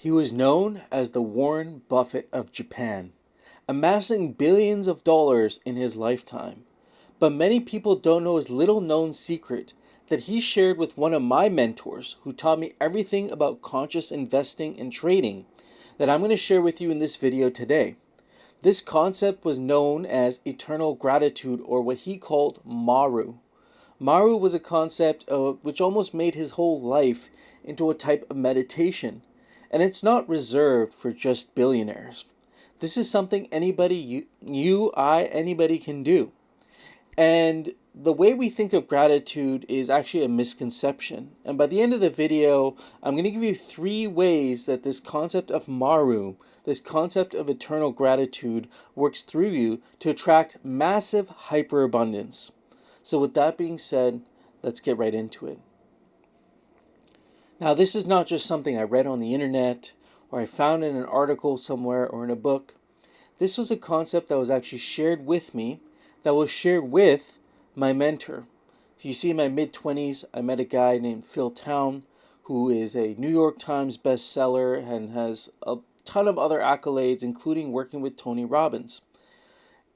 He was known as the Warren Buffett of Japan, amassing billions of dollars in his lifetime. But many people don't know his little known secret that he shared with one of my mentors who taught me everything about conscious investing and trading that I'm going to share with you in this video today. This concept was known as eternal gratitude, or what he called Maru. Maru was a concept which almost made his whole life into a type of meditation. And it's not reserved for just billionaires. This is something anybody, anybody can do. And the way we think of gratitude is actually a misconception. And by the end of the video, I'm going to give you 3 ways that this concept of Maru, this concept of eternal gratitude, works through you to attract massive hyperabundance. So with that being said, let's get right into it. Now, this is not just something I read on the internet or I found in an article somewhere or in a book. This was a concept that was actually shared with me, that was shared with my mentor. So you see, in my mid-20s, I met a guy named Phil Town, who is a New York Times bestseller and has a ton of other accolades, including working with Tony Robbins.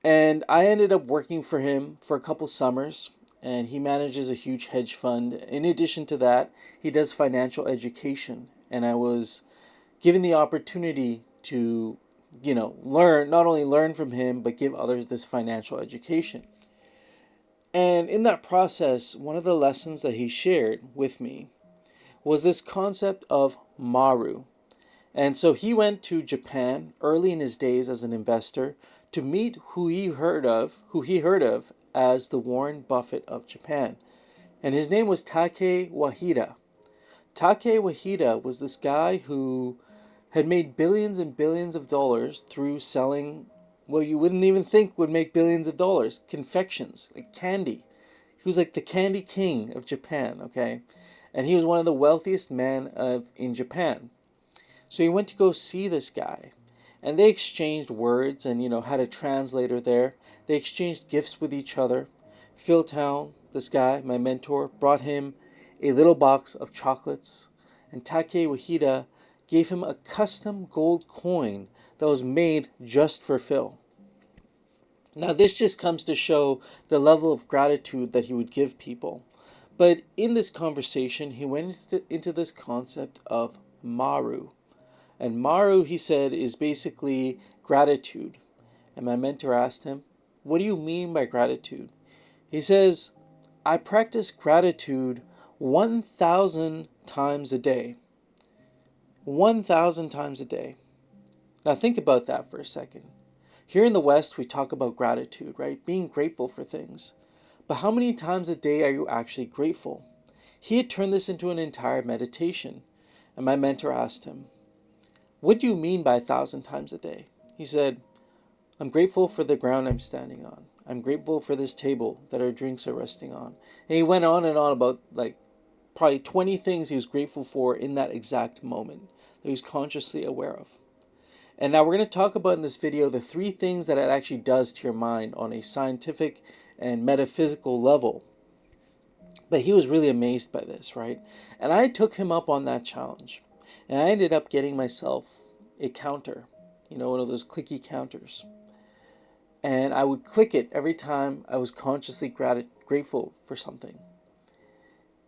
And I ended up working for him for a couple summers, and he manages a huge hedge fund. In addition to that, he does financial education, and I was given the opportunity to, learn, not only learn from him, but give others this financial education. And in that process, one of the lessons that he shared with me was this concept of Maru. And so he went to Japan early in his days as an investor to meet who he heard of as the Warren Buffett of Japan. And his name was Take Wahida. Take Wahida was this guy who had made billions and billions of dollars through selling what you wouldn't even think would make billions of dollars, confections, like candy. He was like the candy king of Japan, okay? And he was one of the wealthiest men in Japan. So he went to go see this guy. And they exchanged words and, had a translator there. They exchanged gifts with each other. Phil Town, this guy, my mentor, brought him a little box of chocolates. And Take Wahida gave him a custom gold coin that was made just for Phil. Now, this just comes to show the level of gratitude that he would give people. But in this conversation, he went into this concept of Maru. And Maru, he said, is basically gratitude. And my mentor asked him, "What do you mean by gratitude?" He says, "I practice gratitude 1,000 times a day." 1,000 times a day. Now think about that for a second. Here in the West, we talk about gratitude, right? Being grateful for things. But how many times a day are you actually grateful? He had turned this into an entire meditation. And my mentor asked him, "What do you mean by 1,000 times a day?" He said, "I'm grateful for the ground I'm standing on. I'm grateful for this table that our drinks are resting on." And he went on and on about probably 20 things he was grateful for in that exact moment that he was consciously aware of. And now we're going to talk about in this video the 3 things that it actually does to your mind on a scientific and metaphysical level. But he was really amazed by this, right? And I took him up on that challenge. And I ended up getting myself a counter, one of those clicky counters. And I would click it every time I was consciously grateful for something.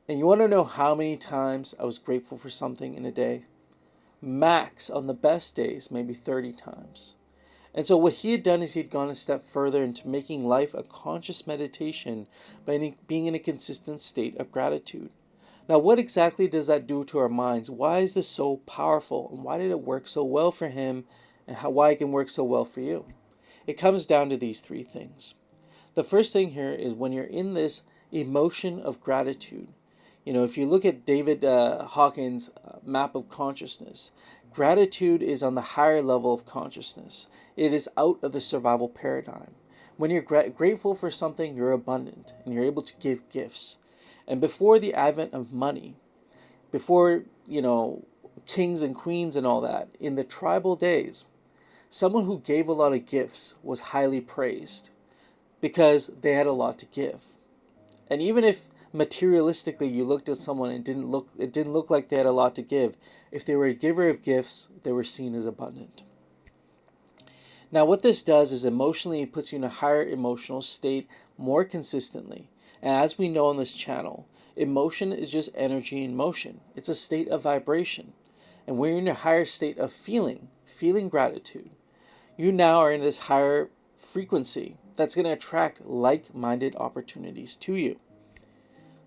And you want to know how many times I was grateful for something in a day? Max, on the best days, maybe 30 times. And so what he had done is he'd gone a step further into making life a conscious meditation by being in a consistent state of gratitude. Now, what exactly does that do to our minds? Why is this so powerful? And why did it work so well for him? And why it can work so well for you? It comes down to these 3 things. The first thing here is when you're in this emotion of gratitude. If you look at David Hawkins' map of consciousness, gratitude is on the higher level of consciousness. It is out of the survival paradigm. When you're grateful for something, you're abundant and you're able to give gifts. And before the advent of money, before, kings and queens and all that, in the tribal days, someone who gave a lot of gifts was highly praised because they had a lot to give. And even if materialistically you looked at someone and it didn't look like they had a lot to give. If they were a giver of gifts, they were seen as abundant. Now what this does is emotionally it puts you in a higher emotional state more consistently. And as we know on this channel, emotion is just energy in motion. It's a state of vibration. And when you're in a higher state of feeling gratitude, you now are in this higher frequency that's going to attract like-minded opportunities to you.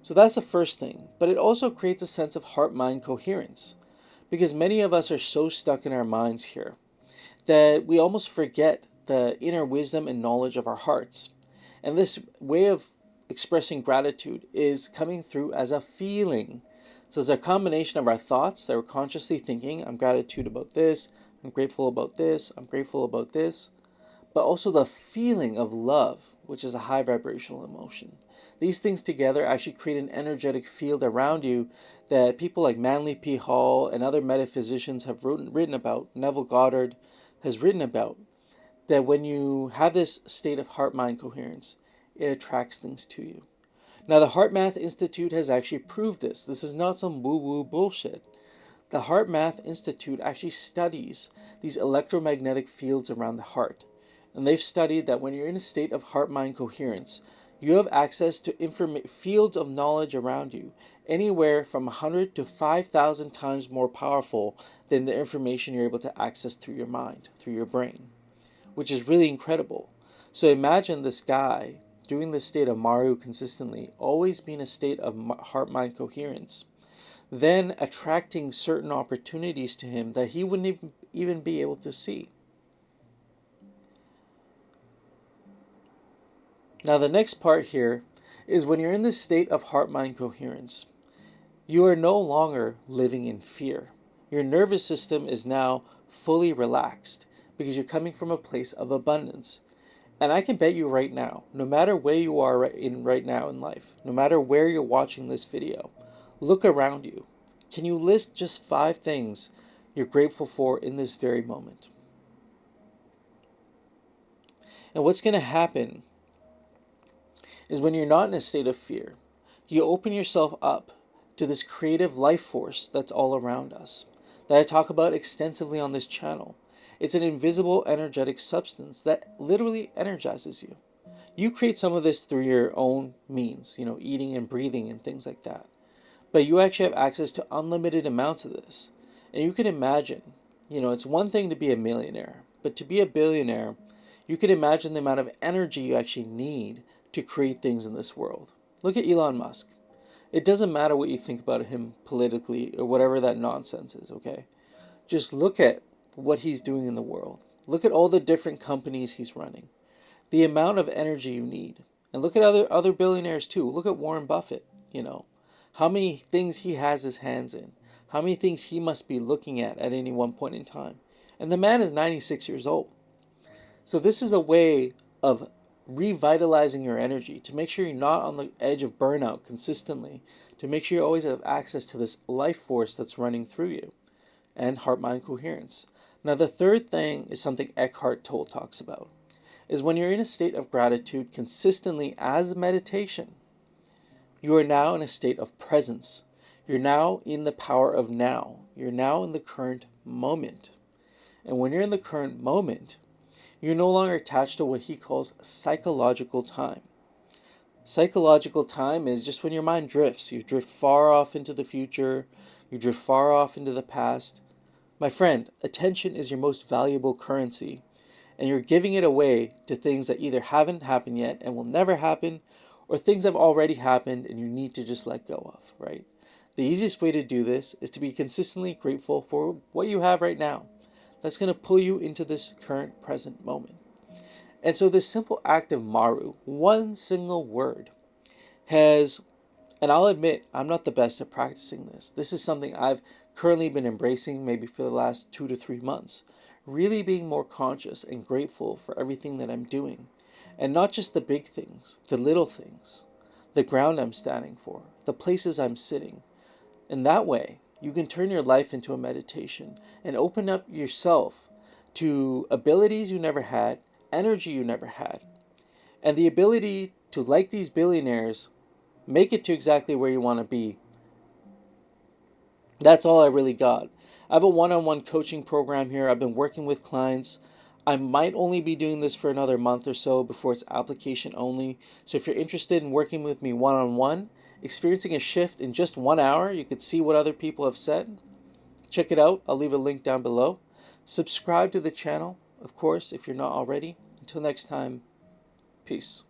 So that's the first thing. But it also creates a sense of heart-mind coherence, because many of us are so stuck in our minds here that we almost forget the inner wisdom and knowledge of our hearts. And this way of expressing gratitude is coming through as a feeling. So it's a combination of our thoughts that we're consciously thinking, I'm gratitude about this, I'm grateful about this, I'm grateful about this, but also the feeling of love, which is a high vibrational emotion. These things together actually create an energetic field around you that people like Manly P. Hall and other metaphysicians have written about, Neville Goddard has written about, that when you have this state of heart-mind coherence, it attracts things to you. Now, the Heart Math Institute has actually proved this. This is not some woo-woo bullshit. The Heart Math Institute actually studies these electromagnetic fields around the heart. And they've studied that when you're in a state of heart-mind coherence, you have access to fields of knowledge around you, anywhere from 100 to 5,000 times more powerful than the information you're able to access through your mind, through your brain, which is really incredible. So imagine this guy doing this state of Maru consistently, always being a state of heart-mind coherence, then attracting certain opportunities to him that he wouldn't even be able to see. Now the next part here is when you're in this state of heart-mind coherence, you are no longer living in fear. Your nervous system is now fully relaxed because you're coming from a place of abundance. And I can bet you right now, no matter where you are right now in life, no matter where you're watching this video, look around you. Can you list just 5 things you're grateful for in this very moment? And what's going to happen is when you're not in a state of fear, you open yourself up to this creative life force that's all around us, that I talk about extensively on this channel. It's an invisible energetic substance that literally energizes you. You create some of this through your own means, eating and breathing and things like that. But you actually have access to unlimited amounts of this. And you can imagine, it's one thing to be a millionaire, but to be a billionaire, you can imagine the amount of energy you actually need to create things in this world. Look at Elon Musk. It doesn't matter what you think about him politically or whatever that nonsense is, okay? Just look at what he's doing in the world. Look at all the different companies he's running. The amount of energy you need. And look at other billionaires too. Look at Warren Buffett, How many things he has his hands in. How many things he must be looking at any one point in time. And the man is 96 years old. So this is a way of revitalizing your energy to make sure you're not on the edge of burnout consistently, to make sure you always have access to this life force that's running through you, and heart-mind coherence. Now the third thing is something Eckhart Tolle talks about, is when you're in a state of gratitude consistently as meditation, you are now in a state of presence. You're now in the power of now. You're now in the current moment. And when you're in the current moment, you're no longer attached to what he calls psychological time. Psychological time is just when your mind drifts. You drift far off into the future. You drift far off into the past. My friend, attention is your most valuable currency. And you're giving it away to things that either haven't happened yet and will never happen, or things that have already happened and you need to just let go of, right? The easiest way to do this is to be consistently grateful for what you have right now. That's going to pull you into this current present moment. And so this simple act of Maru, one single word, has, and I'll admit, I'm not the best at practicing this. This is something I've currently been embracing maybe for the last 2 to 3 months. Really being more conscious and grateful for everything that I'm doing. And not just the big things, the little things, the ground I'm standing for, the places I'm sitting. In that way, you can turn your life into a meditation and open up yourself to abilities you never had, energy you never had, and the ability to, like these billionaires, make it to exactly where you want to be. That's all I really got. I have a one-on-one coaching program here. I've been working with clients. I might only be doing this for another month or so before it's application only. So if you're interested in working with me one-on-one, experiencing a shift in just 1 hour, you could see what other people have said. Check it out. I'll leave a link down below. Subscribe to the channel, of course, if you're not already. Until next time, peace.